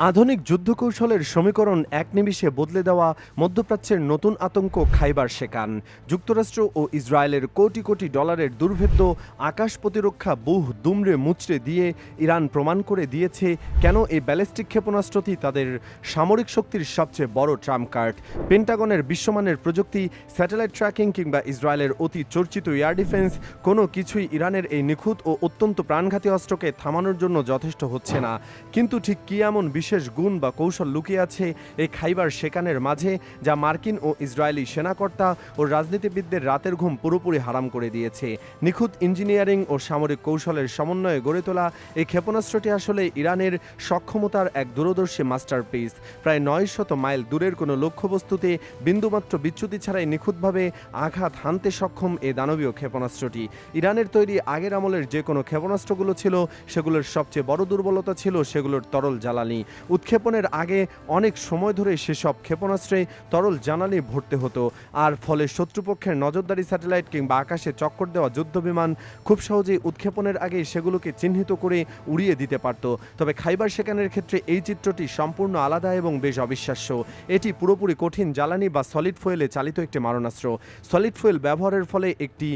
আধুনিক যুদ্ধকৌশলের সমীকরণ এক নিমিষে বদলে দেওয়া মধ্যপ্রাচ্যের নতুন আতঙ্ক খাইবার শেকান। যুক্তরাষ্ট্র ও ইসরায়েলের কোটি কোটি ডলারের দুর্ভেদ্য আকাশ প্রতিরক্ষা বুহ দুমড়ে মুচড়ে দিয়ে ইরান প্রমাণ করে দিয়েছে কেন এই ব্যালিস্টিক ক্ষেপণাস্ত্রটি তাদের সামরিক শক্তির সবচেয়ে বড় ট্রাম্প কার্ড। পেন্টাগনের বিশ্বমানের প্রযুক্তি, স্যাটেলাইট ট্র্যাকিং কিংবা ইসরায়েলের অতি চর্চিত এয়ার ডিফেন্স কোনো কিছুই ইরানের এই নিখুঁত ও অত্যন্ত প্রাণঘাতী অস্ত্রকে থামানোর জন্য যথেষ্ট হচ্ছে না। কিন্তু ঠিক কী এমন বিশেষ গুণ বা কৌশল লুকিয়ে আছে এই খাইবার শেকানের মাঝে, যা মার্কিন ও ইসরায়েলি সেনাকর্তা ও রাজনীতিবিদদের রাতের ঘুম পুরোপুরি হারাম করে দিয়েছে? নিখুঁত ইঞ্জিনিয়ারিং ও সামরিক কৌশলের সমন্বয়ে গড়ে তোলা এই ক্ষেপণাস্ত্রটি আসলে ইরানের সক্ষমতার এক দূরদর্শী মাস্টারপিস। প্রায় ৯০০ মাইল দূরের কোনো লক্ষ্যবস্তুতে বিন্দুমাত্র বিচ্যুতি ছাড়াই নিখুঁতভাবে আঘাত হানতে সক্ষম এ দানবীয় ক্ষেপণাস্ত্রটি। ইরানের তৈরি আগের আমলের যে কোনো ক্ষেপণাস্ত্রগুলো ছিল, সেগুলোর সবচেয়ে বড় দুর্বলতা ছিল সেগুলোর তরল জ্বালানি। উৎক্ষেপণের আগে অনেক সময় ধরে সেসব ক্ষেপণাস্ত্রে তরল জ্বালানি ভরতে হতো, আর ফলে শত্রুপক্ষের নজরদারি স্যাটেলাইট কিংবা আকাশে চক্কর দেওয়া যুদ্ধবিমান খুব সহজেই উৎক্ষেপণের আগে সেগুলোকে চিহ্নিত করে উড়িয়ে দিতে পারত। তবে খাইবার শেকানের ক্ষেত্রে এই চিত্রটি সম্পূর্ণ আলাদা এবং বেশ অবিশ্বাস্য। এটি পুরোপুরি কঠিন জ্বালানি বা সলিড ফুয়েলে চালিত একটি মারণাস্ত্র। সলিড ফুয়েল ব্যবহারের ফলে একটি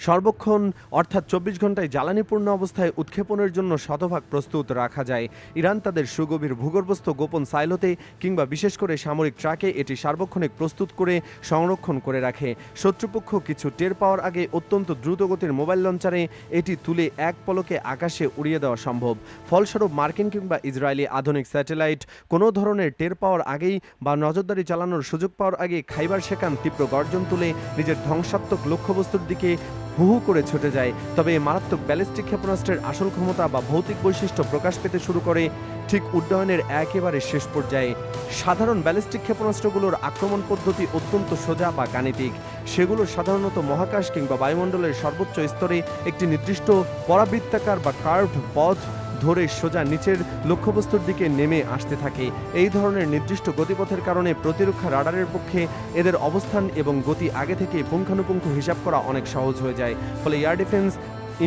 সর্বক্ষণ অর্থাৎ ২৪ ঘন্টায় জ্বালানিপূর্ণ অবস্থায় উৎক্ষেপণের জন্য শতভাগ প্রস্তুত রাখা যায়। ইরান তাদের সুগভীর ভূগর্ভস্থ গোপন সাইলোতে কিংবা বিশেষ করে সামরিক ট্রাকে এটি সার্বক্ষণিক প্রস্তুত করে সংরক্ষণ করে রাখে। শত্রুপক্ষ কিছু টের পাওয়ার আগে অত্যন্ত দ্রুতগতির মোবাইল লঞ্চারে এটি তুলে এক পলকে আকাশে উড়িয়ে দেওয়া সম্ভব। ফলস্বরূপ মার্কিন কিংবা ইসরায়েলি আধুনিক স্যাটেলাইট কোনো ধরনের টের পাওয়ার আগেই বা নজরদারি চালানোর সুযোগ পাওয়ার আগে খাইবার শেকান তীব্র গর্জন তুলে নিজের ধ্বংসাত্মক লক্ষ্যবস্তুর দিকে হু হু করে ছুটে যায়। তবে এই মারাত্মক ব্যালিস্টিক ক্ষেপণাস্ত্রের আসল ক্ষমতা বা ভৌতিক বৈশিষ্ট্য প্রকাশ পেতে শুরু করে ঠিক উড্ডয়নের একেবারে শেষ পর্যায়ে। সাধারণ ব্যালিস্টিক ক্ষেপণাস্ত্রগুলোর আক্রমণ পদ্ধতি অত্যন্ত সোজা বা গাণিতিক। সেগুলো সাধারণত মহাকাশ কিংবা বায়ুমণ্ডলের সর্বোচ্চ স্তরে একটি নির্দিষ্ট পরাবৃত্তাকার বা কার্ভড পথ ধরে সোজা নিচের লক্ষ্যবস্তুর দিকে নেমে আসতে থাকে। এই ধরনের নির্দিষ্ট গতিপথের কারণে প্রতিরক্ষা রাডারের পক্ষে এদের অবস্থান এবং গতি আগে থেকে পুঙ্খানুপুঙ্খ হিসাব করা অনেক সহজ হয়ে যায়। ফলে এয়ার ডিফেন্স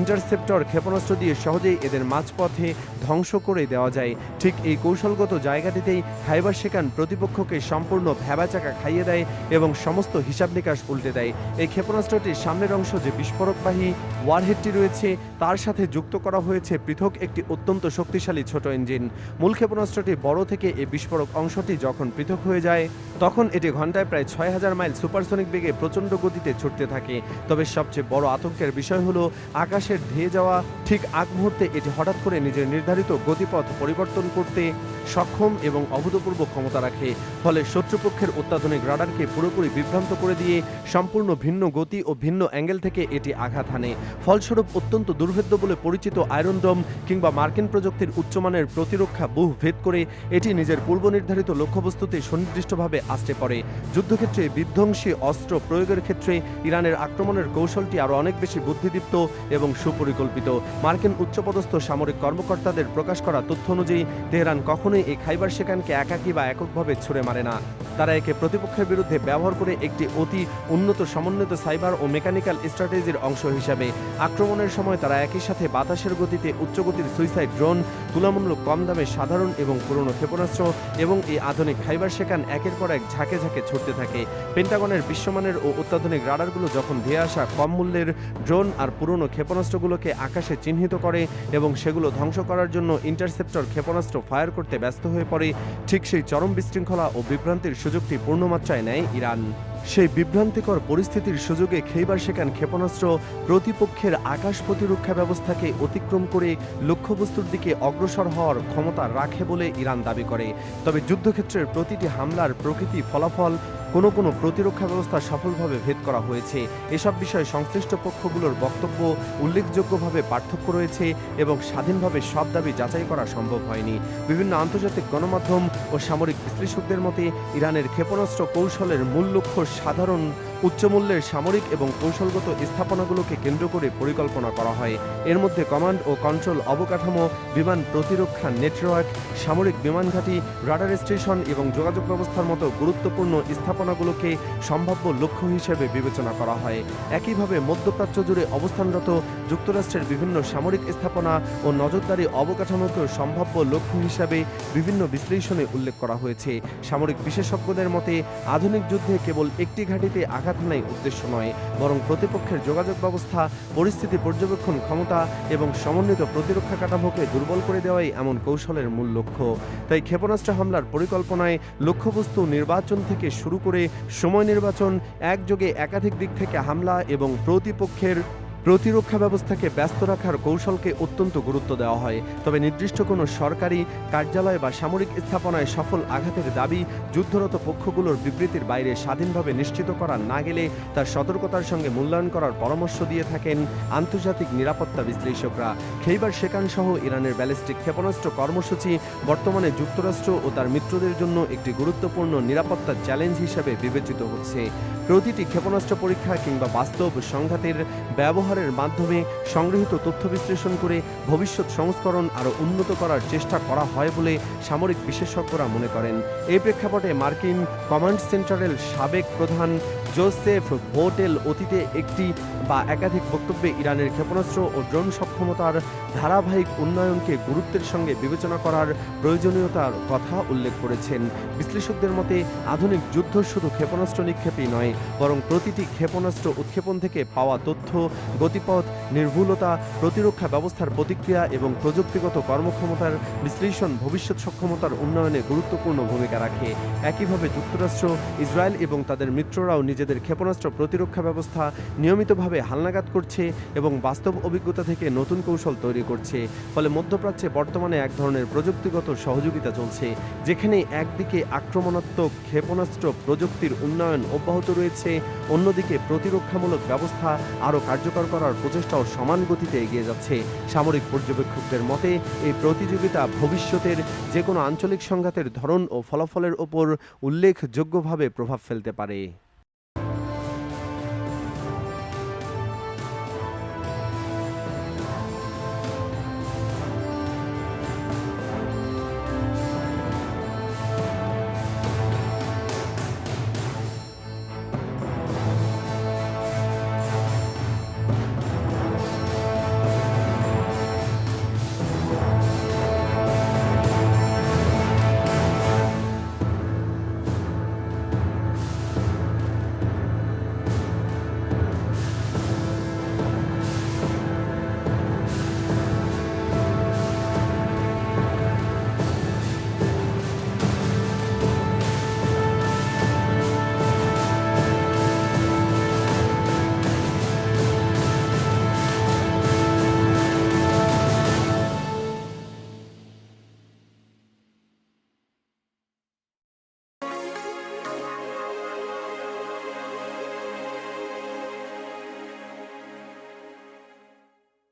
ইন্টারসেপ্টর ক্ষেপণাস্ত্র দিয়ে সহজেই এদের মাঝপথে ধ্বংস করে দেওয়া যায়। ঠিক এই কৌশলগত জায়গাটিতেই খাইবার শেকান প্রতিপক্ষকে সম্পূর্ণ ভ্যাবাচাকা খাইয়ে দেয় এবং সমস্ত হিসাব নিকাশ উল্টে দেয়। এই ক্ষেপণাস্ত্রটির সামনের অংশ যে বিস্ফোরকবাহী ওয়ারহেডটি রয়েছে তার সাথে যুক্ত করা হয়েছে পৃথক একটি অত্যন্ত শক্তিশালী ছোট ইঞ্জিন। মূল ক্ষেপণাস্ত্রটি বড় থেকে এই বিস্ফোরক অংশটি যখন পৃথক হয়ে যায় তখন এটি ঘন্টায় প্রায় ৬০০০ মাইল সুপারসনিক বেগে প্রচণ্ড গতিতে ছুটতে থাকে। তবে সবচেয়ে বড় আতঙ্কের বিষয় হলো আকাশের ধেয়ে যাওয়া ঠিক আগ মুহূর্তে এটি হঠাৎ করে নিজের নির্ধারিত গতিপথ পরিবর্তন করতে সক্ষম এবং অভূতপূর্ব ক্ষমতা রাখে। ফলে শত্রুপক্ষের অত্যাধুনিক রাডারকে পুরোপুরি বিভ্রান্ত করে দিয়ে সম্পূর্ণ ভিন্ন গতি ও ভিন্ন অ্যাঙ্গেল থেকে এটি আঘাত হানে। ফলস্বরূপ অত্যন্ত দুর্ভেদ্য বলে পরিচিত আয়রন ডোম কিংবা মার্কিন প্রযুক্তির উচ্চমানের প্রতিরক্ষা বুহ ভেদ করে এটি নিজের পূর্ব নির্ধারিত লক্ষ্যবস্তুতে সুনির্দিষ্টভাবে আসতে পারে। যুদ্ধক্ষেত্রে বিধ্বংসী অস্ত্র প্রয়োগের ক্ষেত্রে ইরানের আক্রমণের কৌশলটি আরও অনেক বেশি বুদ্ধিদীপ্ত এবং সুপরিকল্পিত। মার্কিন উচ্চপদস্থ সামরিক কর্মকর্তাদের প্রকাশ করা তথ্য অনুযায়ী তেহরান কখনোই এই খাইবার শেকানকে একাকী বা এককভাবে ছুড়ে মারে না। তারা একে প্রতিপক্ষের বিরুদ্ধে ব্যবহার করে একটি অতি উন্নত সমন্বিত সাইবার ও মেকানিক্যাল স্ট্র্যাটেজির অংশ হিসাবে। আক্রমণের সময় তারা একই সাথে বাতাসের গতিতে উচ্চগতির সুইসাইড ড্রোন, তুলনামূলক কম দামে সাধারণ এবং পুরনো ক্ষেপণাস্ত্র এবং এই আধুনিক খাইবার শেকান একের পর এক ঝাঁকে ঝাঁকে ছুটতে থাকে। পেন্টাগনের বিশ্বমানের ও অত্যাধুনিক রাডারগুলো যখন ধেয়ে আসা কম মূল্যের ড্রোন আর পুরনো ক্ষেপণাস্ত্রগুলোকে আকাশে চিহ্নিত করে এবং সেগুলো ধ্বংস করার জন্য ইন্টারসেপ্টর ক্ষেপণাস্ত্র ফায়ার করতে ব্যস্ত হয়ে পড়ে, ঠিক সেই চরম বিশৃঙ্খলা ও বিভ্রান্তির সুযোগটি পূর্ণমাত্রায় নেয় ইরান। সেই বিভ্রান্তিকর পরিস্থিতির সুযোগে খাইবার শেকান ক্ষেপণাস্ত্র প্রতিপক্ষের আকাশ প্রতিরক্ষা ব্যবস্থাকে অতিক্রম করে লক্ষ্যবস্তুর দিকে অগ্রসর হওয়ার ক্ষমতা রাখে বলে ইরান দাবি করে। তবে যুদ্ধক্ষেত্রের প্রতিটি হামলার প্রকৃতি, ফলাফল, কোনো প্রতিরক্ষা ব্যবস্থা সফলভাবে ভেদ করা হয়েছে। এসব বিষয়ে সংশ্লিষ্ট পক্ষগুলোর বক্তব্য উল্লেখযোগ্যভাবে পার্থক্য রয়েছে এবং স্বাধীনভাবে সব দাবি যাচাই করা সম্ভব হয়নি। বিভিন্ন আন্তর্জাতিক গণমাধ্যম ও সামরিক বিশ্লেষকদের মতে ইরানের ক্ষেপণাস্ত্র কৌশলের মূল লক্ষ্য সাধারণ উচ্চমূল্যের সামরিক এবং কৌশলগত স্থাপনাগুলোকে কেন্দ্র করে পরিকল্পনা করা হয়। এর মধ্যে কমান্ড ও কন্ট্রোল অবকাঠামো, বিমান প্রতিরক্ষা নেটওয়ার্ক, সামরিক বিমান ঘাঁটি, রাডার স্টেশন এবং যোগাযোগ ব্যবস্থার মতো গুরুত্বপূর্ণ স্থাপনাগুলোকে সম্ভাব্য লক্ষ্য হিসেবে বিবেচনা করা হয়। একইভাবে মধ্যপ্রাচ্য জুড়ে অবস্থানরত যুক্তরাষ্ট্রের বিভিন্ন সামরিক স্থাপনা ও নজরদারি অবকাঠামোকেও সম্ভাব্য লক্ষ্য হিসাবে বিভিন্ন বিশ্লেষণে উল্লেখ করা হয়েছে। সামরিক বিশেষজ্ঞদের মতে আধুনিক যুদ্ধে কেবল একটি ঘাঁটিতে আঘাত হানাই উদ্দেশ্য নয়, বরং প্রতিপক্ষের যোগাযোগ ব্যবস্থা, পরিস্থিতি পর্যবেক্ষণ ক্ষমতা এবং সমন্বিত প্রতিরক্ষা কাঠামোকে দুর্বল করে দেওয়াই এমন কৌশলের মূল লক্ষ্য। তাই ক্ষেপণাস্ত্র হামলার পরিকল্পনায় লক্ষ্যবস্তু নির্বাচন থেকে শুরু করে সময় নির্বাচন, একযোগে একাধিক দিক থেকে হামলা এবং প্রতিপক্ষের প্রতিরক্ষা ব্যবস্থাকে ব্যস্ত রাখার কৌশলকে অত্যন্ত গুরুত্ব দেওয়া হয়। তবে নির্দিষ্ট কোনো সরকারি কার্যালয় বা সামরিক স্থাপনায় সফল আঘাতের দাবি যুদ্ধরত পক্ষগুলোর বিবৃতির বাইরে স্বাধীনভাবে নিশ্চিত করা না গেলে তার সতর্কতার সঙ্গে মূল্যায়ন করার পরামর্শ দিয়ে থাকেন আন্তর্জাতিক নিরাপত্তা বিশ্লেষকরা। খেইবার শেকান সহ ইরানের ব্যালিস্টিক ক্ষেপণাস্ত্র কর্মসূচি বর্তমানে যুক্তরাষ্ট্র ও তার মিত্রদের জন্য একটি গুরুত্বপূর্ণ নিরাপত্তা চ্যালেঞ্জ হিসেবে বিবেচিত হচ্ছে। প্রতিটি ক্ষেপণাস্ত্র পরীক্ষা কিংবা বাস্তব সংঘাতের ব্যবহারের মাধ্যমে সংগৃহীত তথ্য বিশ্লেষণ করে ভবিষ্যৎ সংস্করণ আরও উন্নত করার চেষ্টা করা হয় বলে সামরিক বিশেষজ্ঞরা মনে করেন। এই প্রেক্ষাপটে মার্কিন কমান্ড সেন্টারের সাবেক প্রধান জোসেফ ভোটেল অতীতে একটি বা একাধিক বক্তব্যে ইরানের ক্ষেপণাস্ত্র ও ড্রোন সক্ষমতার ধারাবাহিক উন্নয়নকে গুরুত্বের সঙ্গে বিবেচনা করার প্রয়োজনীয়তার কথা উল্লেখ করেছেন। বিশ্লেষকদের মতে আধুনিক যুদ্ধ শুধু ক্ষেপণাস্ত্র নিক্ষেপই নয়, বরং প্রতিটি ক্ষেপণাস্ত্র উৎক্ষেপণ থেকে পাওয়া তথ্য, গতিপথ, নির্ভুলতা, প্রতিরক্ষা ব্যবস্থার প্রতিক্রিয়া এবং প্রযুক্তিগত কর্মক্ষমতার বিশ্লেষণ ভবিষ্যৎ সক্ষমতার উন্নয়নে গুরুত্বপূর্ণ ভূমিকা রাখে। একইভাবে যুক্তরাষ্ট্র, ইসরায়েল এবং তাদের মিত্ররাও নিজেদের ক্ষেপণাস্ত্র প্রতিরক্ষা ব্যবস্থা নিয়মিতভাবে হালনাগাদ করছে এবং বাস্তব অভিজ্ঞতা থেকে নতুন কৌশল তৈরি করছে। ফলে মধ্যপ্রাচ্যে বর্তমানে এক ধরনের প্রযুক্তিগত সহযোগিতা চলছে, যেখানে একদিকে আক্রমণাত্মক ক্ষেপণাস্ত্র প্রযুক্তির উন্নয়ন অব্যাহত রয়েছে, অন্যদিকে প্রতিরক্ষামূলক ব্যবস্থা আরও কার্যকর করার প্রচেষ্টাও সমান গতিতে এগিয়ে যাচ্ছে। সামরিক পর্যবেক্ষকদের মতে এই প্রতিযোগিতা ভবিষ্যতের যে কোনো আঞ্চলিক সংঘাতের ধরন ও ফলাফলের ওপর উল্লেখযোগ্যভাবে প্রভাব ফেলতে পারে।